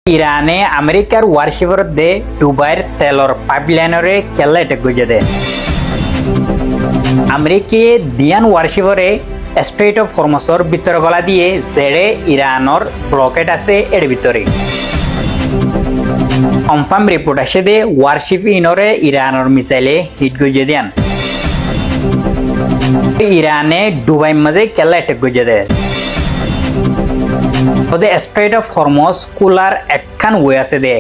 ইরানে আমেরিকার ওয়ারশিপের দে দুবাইয়ের তেলর পাইপলাইনরে কেলা এটেক গজে দে আমেরিকি দিয়ান ওয়ারশিপরে স্ট্রেট অফ হরমসর ভিতর গলা দিয়ে জেড়ে ইরানর ব্লকেট আছে এর ভিতরে কনফার্ম রিপোর্ট আসে দে ওয়ারশিপ ইনরে ইরানর মিসাইলে হিট গজে দিয়ান ইরানে দুবাই মাঝে কেলা এটেক গজে দে ওদের স্ট্রেট অফ হরমস কুলার একখান ওয়ে আছে দে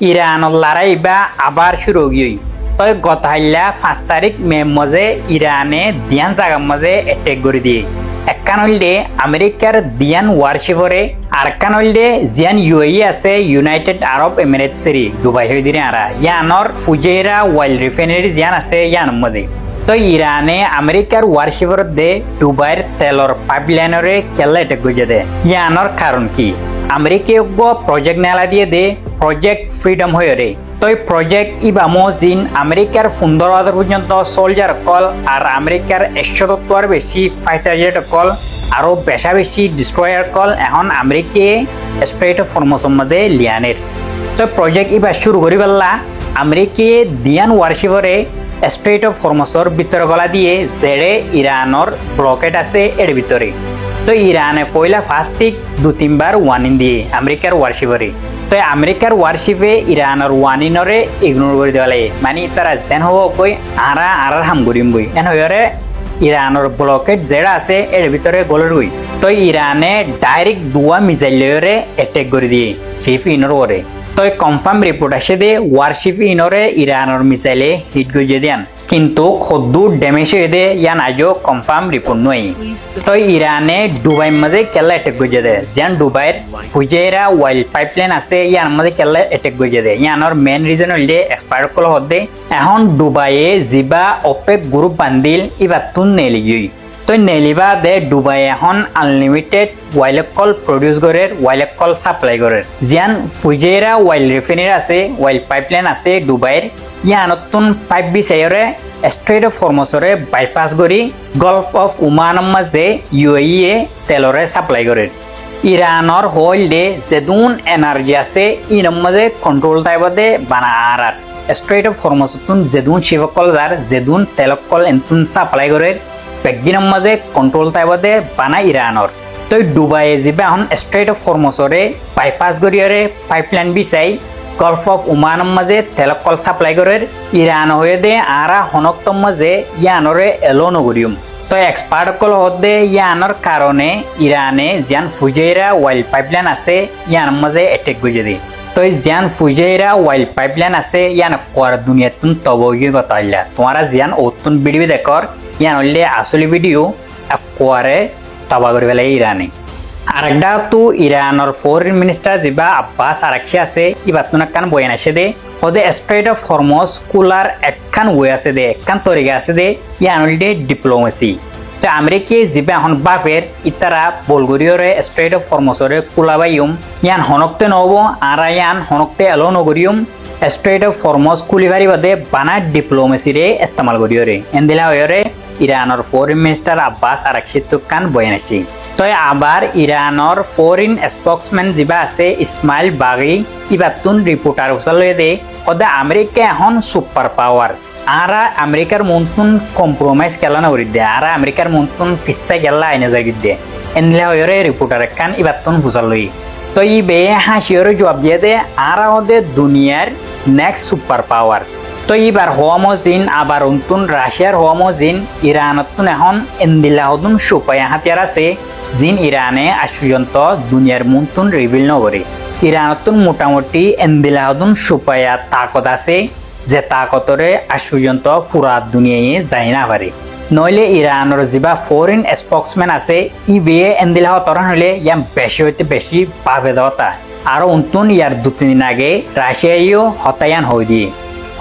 ইরান লড়াই বা আবার শুরু গিয়ে তই গত হাইলা 5 তারিখ মে মাঝে ইরানে দিয়ান জায়গার মাঝে অ্যাটাক করে দিয়ে একখান হইলে আমেরিকার দিয়ান ওয়ারশিপরে আরকান হইলে জিয়ান ইউএই আছে ইউনাইটেড আরব এমিরেটসেরি দুবাই হয়ে দিনে আরা ইয়ানর ফুজেরা ওয়াইল রিফাইনারি জিয়ান আছে ইয়ান মধ্যে তো ইরানে আমেরিকার ওয়ারশিপর দে দুবাইয়ের তেলর পাইপলাইনরে কেলা অ্যাটাক করে দে ইয়ানর কারণ কি আমেরিকা প্রজেক্ট নেলা দিয়ে দে প্রজেক্ট ফ্রিডম হয়ে রে তো প্রজেক্ট ইবামো জিন আমেরিকার 15,000 পর্যন্ত সোলজার কল আর আমেরিকার 170 বেশি ফাইটার জেট কল আরো বেশি ডিস্ট্রয়ার কল এখন আমেরিকা স্ট্রেট অফ হরমুজের মধ্যে লিয়ানের তো প্রজেক্ট ইবা শুরু করি পারলা আমেরিকা দিয়ান ওয়ারশিপরে স্ট্রেট অফ হরমুজের ভিতর গলা দিয়ে জেড়ে ইরানর ব্লকেট আছে এর ভিতরে তো ইরানে পয়লা ফার্স্টিক 2-3 বার ওয়ার্নিং দিয়ে আমেরিকার ওয়ারশিপরে তো আমেরিকার ওয়ারশিপে ইরানের ওয়ার্নিংরে ইগনোর করে দেওয়া লাগে মানে তারা যেন হব কই আর হাম করিম বই এন হয়ে ইরানের ব্লকেট যেটা আছে এর ভিতরে গলের গই তো ইরানে ডাইরেক্ট দুয়া মিসাইল লয়রে অ্যাটাক করে দিয়ে শিপ ইনর করে তো কনফার্ম রিপোর্ট আসে দে ওয়ারশিপ ইনরে ইরানের মিসাইলে হিট গজে দেন কিন্তু খদ্দুর ড্যামেজ হয়ে দে ইয়ান আজও কনফার্ম রিপোর্ট নয় তো ইরানে দুবাই মাঝে কেলা অ্যাটাক গজে দে যেন দুবাইয়ের ফুজেরা ওয়াইল পাইপলাইন আছে ইয়ার মাঝে কেলা অ্যাটাক গজে দে ইয়ানোর মেন রিজন হইলে এক্সপায়ার কল হদে এখন দুবাইয়ে জিবা অপেক গ্রুপ বান্দিল ইবার তুন নেলিগই তো নেলিবা দে দুবাই এখন আনলিমিটেড ওয়াইল কল প্রডিউস করে ওয়াইল কল সাপ্লাই করে জিয়ান ফুজেরা ওয়াইল রিফাইনারি আছে ওয়াইল পাইপলাইন আছে দুবাইয়ের ইয়ানতুন পাইপ বিচাৰে স্ট্রেট অফ হরমুজরে বাইপাস কৰি গলফ অফ ওমানৰ মাঝে ইউএই তেলরে সাপ্লাই করে ইরানর হইল দে যেদুন এনার্জি আছে ইনর মাঝে কন্ট্রোল টাইপতে বানা আর স্ট্রেট অফ হরমুজতুন যেদুন শিবকল যার যেদুন তেলকল এন্তুন সাপ্লাই করে একদিনের মাঝে কন্ট্রোল টাইপতে বানা ইরানর তো দুবাইয়ে যাবে এখন স্ট্রেট অফ হরমুজরে বাইপাস করিয়ারে পাইপলাইন বিচাই গলফ অফ ওমানের মাঝে তেলকল সাপ্লাই করে ইরান হয়ে দে আরা হনক্তম মাঝে ইয়ানরে এলো নগরিয়ম তো এক্সপার্ট কল হদে ইয়ানর কারণে ইরানে জিয়ান ফুজেরা ওয়াইল পাইপলাইন আছে ইয়ান মাঝে অ্যাটাক গজে দে তো জিয়ান ফুজেরা ওয়াইল পাইপলাইন আছে ইয়ান কোয়ার দুনিয়াতুন তবগি গতাইলা তোমারা জিয়ান ওতুন ভিডিও দেখর ইয়ান হইলে আসলে ভিডিও কোয়ারে তবা করে ফেলে ইরানে আরেকটা তো ইরানের ফরেন মিনিস্টার জিবা আব্বাস আরাকশি আছে ইবাতুন একখান বয়ান আসে দে ওদের স্ট্রেট অফ হরমুজ কুলার একখান ওয়ে আছে দে একখান তরিকা আছে দে ইয়ান হইলে ডিপ্লোমেসি তো আমেরিকা জিবা এখন বাপের ইতারা বলগরিয়রে স্ট্রেট অফ হরমুজরে কুলাবাইম ইয়ান হনকতে নব আর ইয়ান হনকতে এলো নগরিয়ম স্ট্রেট অফ হরমুজ কুলিবারি বাদে বানা ডিপ্লোমেসি রে ইস্তেমাল করিয়রে এন্দিলা হয়রে ইরানের ফরেন মিনিস্টার আব্বাস আরাকশি তুকান বয়ান আসি তো আবার ইরানের ফরেন স্পোকসম্যান জিবা আছে ইসমাইল বাগি ইবাতুন রিপোর্টার উসালয়ে দে ওদা আমেরিকা এখন সুপার পাওয়ার আর আমেরিকার মনতুন কম্প্রোমাইজ কেলা না করি দে আর আমেরিকার মনতুন ফিসা গেলা আইনে যাই দে এনলে হয়রে রিপোর্টার কান ইবাতুন বুঝালই তো ই বে হাসিয়রে জবাব দিয়ে দে আর ওদের দুনিয়ার নেক্সট সুপার পাওয়ার তো এবার হওয়ামজিন আবার উন্তুন রাশিয়ার হওয়ামজিন ইরানতুন এখন এন্দিলাহদুন সুপায়া হাতিয়ার আছে জিন ইরানে আশুযন্ত দুনিয়ার মুন্তুন রিভিল নগরে ইরানতুন মোটামুটি এন্দিলাহদুন সুপায়া তাকত আছে যে তাকতরে আশুযন্ত পুরা দুনিয়ায় যাই না পারে নইলে ইরানের যিবা ফরেন স্পোকসম্যান আছে ই বিয়ে এন্দিলাহ তরণ হলে ইয়াম বেশি হইতে বেশি পাবে দতা আর উন্তুন ইয়ার 2-3 দিন আগে রাশিয়াইও হতায়ান হয়ে দিয়ে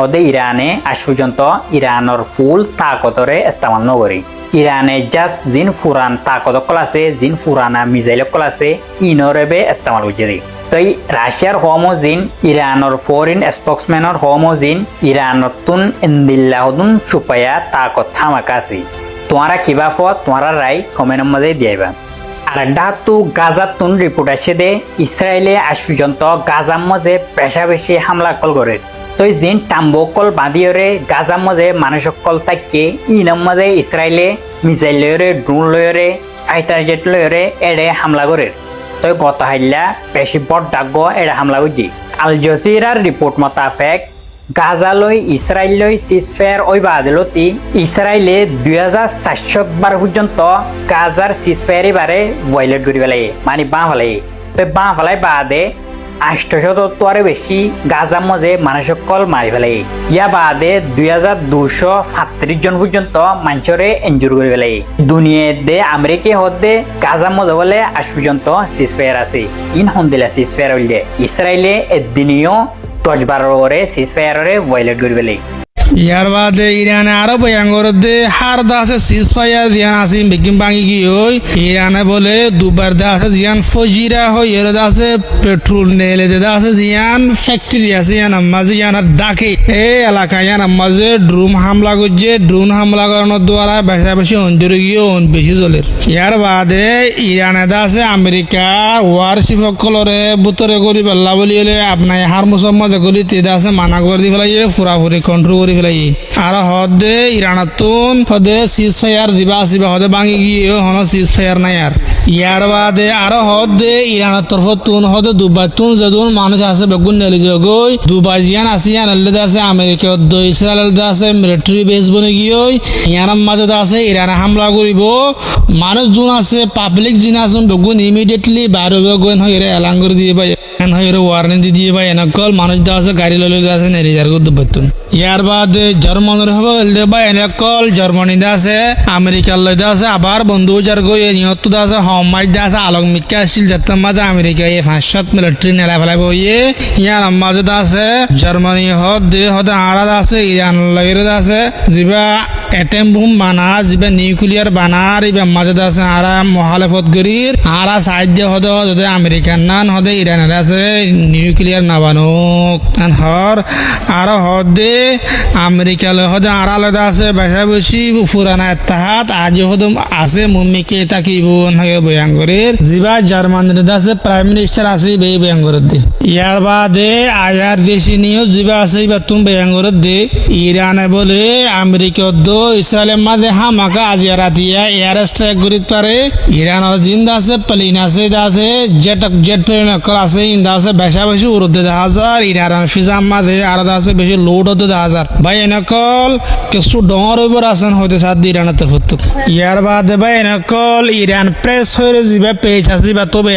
ওদের ইরানে আশুযন্ত ইরানের ফুল তাকতরে ইস্তেমাল নগরে ইরানে জাস্ট জিন ফুরান তাকত কল আছে জিন ফুরানা মিসাইল কল আছে ইনরেবে ইস্তেমাল হয়ে তই রাশিয়ার হোমোজিন ইরানের ফরেন স্পোক্সম্যানের হোমোজিন ইরানতুন ইন্দিল্লাহদুন সুপায়া তাকত থামাকাছি তোমারা কিবা ফত তোমারা রাই কমেন্টের মধ্যে দিয়াইবা আর ডাতু গাজাতুন রিপোর্ট আছে দে ইসরায়েলে আজ পর্যন্ত গাজার মধ্যে পেশা বেশি হামলা কল করে তই জিন টাম্বকল বাঁধিয়রে গাজার মধ্যে মানুষকল থাকে ইনার মধ্যে ইসরায়েলে মিসাইল লয়রে ড্রোন লয়রে ফাইটার জেট লয়রে এড়ে হামলা করে তই গত হাইলা বেশি বড় ডাক এড়ে হামলা করছি আল জজিরার রিপোর্ট মোতাবেক গাজালৈ ইসরায়েললৈ সিজফায়ার ওই বাদিলতি ইসরায়েলে 2400 বার পর্যন্ত গাজার সিজফায়ারি বারে ভায়োলেট করে ফেলাই মানে বাঁ ফেলাই তো বাঁ ফেলাই বাদে 870 বেশি গাজার মধ্যে মানুষকল মারি ফেলাই ইয়া বাদে 2237 জন পর্যন্ত মানুষরে এনজুর করে ফেলাই দুনিয়াতে আমেরিকা হতে গাজার মধ্যে বলে আজ পর্যন্ত সিজফায়ার আছে ইন হন্দিলা সিজফায়ার হইলে ইসরায়েলে এদিনীয় 10-12 ওরে সিজফায়ারে ভায়োলেট করে ফেলাই ইয়ার বাদে ইরানে আরো ভয়ঙ্কর দে হার দাসে সিজফায়ার দিয়ান আসিম বেকিম বাঙ্গি কি হই ইরানে বলে দুবার দাসে জিয়ান ফজিরা হই এর দাসে পেট্রোল নেলে দে দাসে জিয়ান ফ্যাক্টরি আছে ইয়ান মাঝে ইয়ান ডাকে এ এলাকা ইয়ান মাঝে ড্রোন হামলা করছে ড্রোন হামলা করানোর দ্বারা বেশা বেশি অঞ্চলে গিয়ে বেশি চলের ইয়ার বাদে ইরানে দাসে আমেরিকা ওয়ারশিপ সকলরে বুতরে করি পেলা বলি হলে আপনার হার মুসম্মদ করি তে দাসে মানা করে দি ফেলাই ফুরাফুরি কন্ট্রোল করি আর হদে ইরানাতুন হদে সিজফায়ার দিবা আসিবা হদে বাঙি গিয়ে হন সিজফায়ার নাই আর ইয়ার বাদে আর হদে ইরানের তরফতুন হদে দুবাইতুন যদুন মানুষ আছে বেগুন নেলি জগই দুবাই জিয়ান আসিয়ান আল্লাহ আছে আমেরিকা দো ইসরায়েল আছে মিলিটারি বেস বনে গিয়ে ইয়ার মাঝে আছে ইরানে হামলা করিব মানুষ যোন আছে পাবলিক জিন আসুন বেগুন ইমিডিয়েটলি বাইরে গইন হয় এলান করে দিয়ে পাই এন হয় ওয়ার্নিং দিয়ে পাই এনেকল মানুষ আছে গাড়ি লইলে আছে নেরিজার দুবাইতুন ইয়ার বাদে জার্মানির হবে বা এনেকল জার্মানি আছে আমেরিকার লইতে আছে আবার বন্ধু যার গই নিহত আছে হমাইদ আছে আলং মিকা আসছিল যাতে মাঝে আমেরিকা এই 5-7 মিলিটারি নেলা ফেলাই বইয়ে ইয়ার মাঝে আছে জার্মানি হদে আরাদ আছে ইরান লইরে আছে যিবা এটম বোম বানা যিবা নিউক্লিয়ার বানার ইবা মাঝে আছে আরা মহালেফত গরির আরা সাহায্য হদে আমেরিকান নান হদে ইরানের আছে নিউক্লিয়ার না বানুক হর আর হদে আমেরিকা হদে আর আলাদা আছে বেশা বেশি পুরানা এত্তাহাত আজ হদে আছে মুম্মিকে তাকিব বয়াঙ্গরের যিবা জার্মানির আছে প্রাইম মিনিস্টার আছে বে বয়াঙ্গরের দে ইয়ার বাদে আয়ার দেশি নিয়ে যিবা আছে বা তুমি বয়াঙ্গরের দে ইরানে বলে আমেরিকা দো ইসরায়েলের মাঝে হামাকা আজ রাতিয়া এয়ার স্ট্রাইক করিতে পারে ইরানের জিন্দা আছে প্লেন আছে জেট প্লেন আছে ইন্দা আছে বেশা বেশি উড়তে দেখা যায় ইরান ফিজাম মাঝে আর আছে বেশি লোড হতে দেখা যায় ভাই এনেকল কিছু ডর ওপর আছেন হইতে সাত ইরানের তরফ ইয়ার বাদে ভাই এনেকল ইরান প্রেস হয়ে যাবে পেজ আছে বা তবে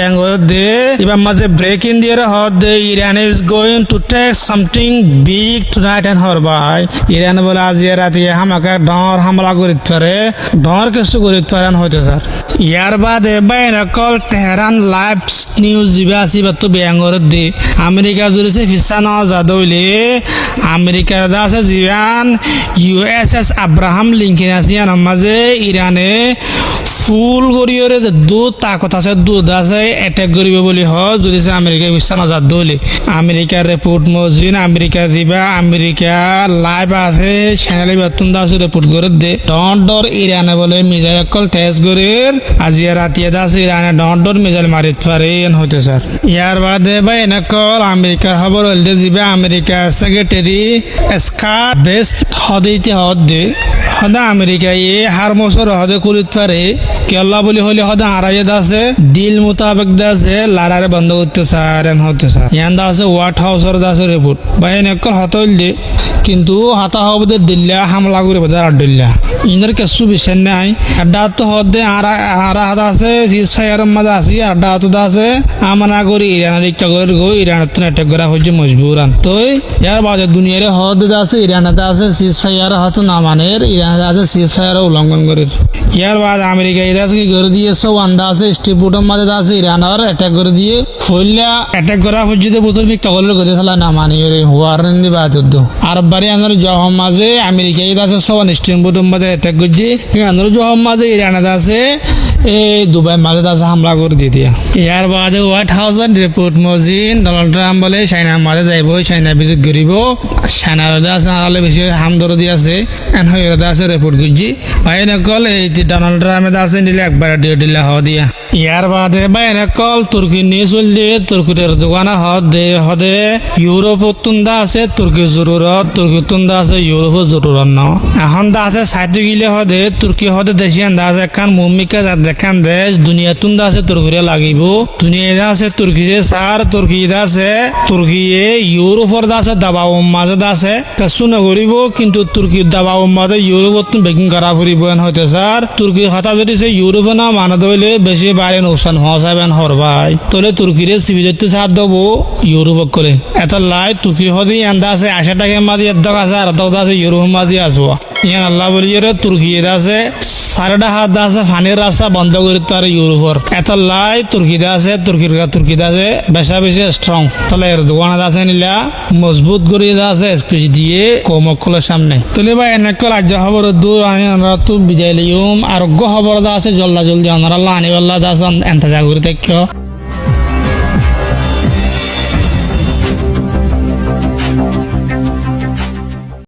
দে এবার মাঝে ব্রেকিং দিয়ে হদ দে Iran is going to take something big tonight and হর ভাই ইরান বলে আজ রাতে হামাকা ডর হামলা করিতে পারে ডর কিছু করিতে পারেন হইতে স্যার ইয়ার বাদে ভাই এনেকল তেহরান লাইভ নিউজ যাবে আছে বা তবে দে আমেরিকা জুড়েছে ফিসা ন যাদইলে আমেরিকা আছে জিয়ান ইউএসএস আব্রাহাম লিঙ্কন আছে মাঝে ইরানে ফুল করিয়রে দুধ তাকত আছে দুধ আছে এটেক করিব বলি হয় যদি আমেরিকা বিশ্বাস নজাত দলে আমেরিকার রিপোর্ট মজিন আমেরিকা দিবা আমেরিকা লাইভ আছে চ্যানেলে বেতন আছে রিপোর্ট করে দে ডর ইরানে বলে মিসাইল কল টেস্ট করে আজি রাতে আছে ইরানে ডর মিসাইল মারিত পারে হইতে স্যার ইয়ার বাদে ভাই এনেকল আমেরিকার খবর হলে দিবা আমেরিকা সেক্রেটারি স্কট বেস্ট হদিতে হদে হদা আমেরিকা এ হার বছর হদে করিত পারে কেল্লা বলি হলে হদা আড়াইয়ে আছে ডিল মোতাবেক আছে লারারে বন্ধ করতে স্যার হতে স্যার ইয়ান আছে হোয়াইট হাউসের আছে রিপোর্ট ভাই এনেকল হত হইলে কিন্তু হাতা হবদে দিল্লা হামলা করে বোধ দিল্লা ইনার কিছু বিষয় নাই আড্ডা তো হদে আরা হাতা আছে সিজফায়ারের মাঝে আছে আড্ডা হাত আছে আমানা করি ইরানের ইচ্ছা করে গো ইরানের তো অ্যাটাক করা হচ্ছে মজবুরান তো ইয়ার বাদে দুনিয়ারে হদে আছে ইরানাতে আছে সিজফায়ার হাত না মানের ইরানাতে আছে সিজফায়ার উল্লঙ্ঘন করে ইয়ার বাদ আমেরিকা এটা আছে কি করে দিয়ে সব আন্ডা আছে স্টিপুটের মাঝে আছে ইরানের অ্যাটাক করে দিয়ে ফইলা অ্যাটাক করা হচ্ছে বোতল বিক্কা করলে করে থালা না মানি ওয়ারেন দিবা যুদ্ধ আর বাড়ি আনার জহম মাঝে আমেরিকা এটা আছে সব স্টিপুটের মাঝে অ্যাটাক করছে আনার জহম মাঝে ইরানাতে আছে এই দুবাই মাঝে আছে হামলা করে দিয়ে দিয়া ইয়ার বাদে হোয়াইট হাউসের রিপোর্ট মজিন ডোনাল্ড ট্রাম্প বলে চাইনার মাঝে যাইব চাইনা ভিজিট করিব চাইনার আছে আলে বেশি হামদরদি আছে এন হয়ে আছে রিপোর্ট করছি ভাই নকল এই ডোনাল্ড ট্রাম্পে আছে নিলে একবার দিলে হ দিয়া ইয়ার বাদে ভাই নকল তুর্কি নিয়ে চললে তুর্কিদের দোকানে হদে ইউরোপ তুন্দা আছে তুর্কি জরুরত তুর্কি তুন্দা আছে ইউরোপ জরুরত ন এখন দা আছে সাইতে গিলে হদে তুর্কি হদে দেশিয়ান দা আছে কান মুমিকা দেখান দেশ দুনিয়া তুন্দা আছে তুর্কিরে লাগিব দুনিয়া আছে তুর্কিরে সার তুর্কি আছে তুর্কিয়ে ইউরোপর দা আছে দাবাও মাঝে দা আছে কাছু নকরিব কিন্তু তুর্কির দাবাও মাঝে ইউরোপত বেকিং করা ফুরিব এন হইতে স্যার তুর্কি হতা যদি সে ইউরোপে না মানা দইলে বেশি বাইরে নোকসান হসাবেন হর ভাই তোলে তুর্কিরে সিবিজতে সাথ দেবো ইউরোপ করে এত লাই তুর্কি হদি এন্দা আছে 80 টাকা মাদি এদ্দক আছে আর দক আছে ইউরোপ মাদি আসবো ইয়ান আল্লাহ বলি তুর্কি আছে সাড়ে হাত আছে ফানির রাস্তা বন্ধ করে তার ইউরোপর এত লাই তুর্কিতে আছে তুর্কিতে আছে বেশা বেশি স্ট্রং তাহলে এর দোকানে আছে নিলা মজবুত করে আছে স্পেস দিয়ে কমকলের সামনে তাহলে ভাই এনেক রাজ্য খবর দূর আমরা তো বিজাই লিম আরোগ্য খবর আছে জলদি আমরা আনিবাল্লা আছে এন্তজা করে দেখ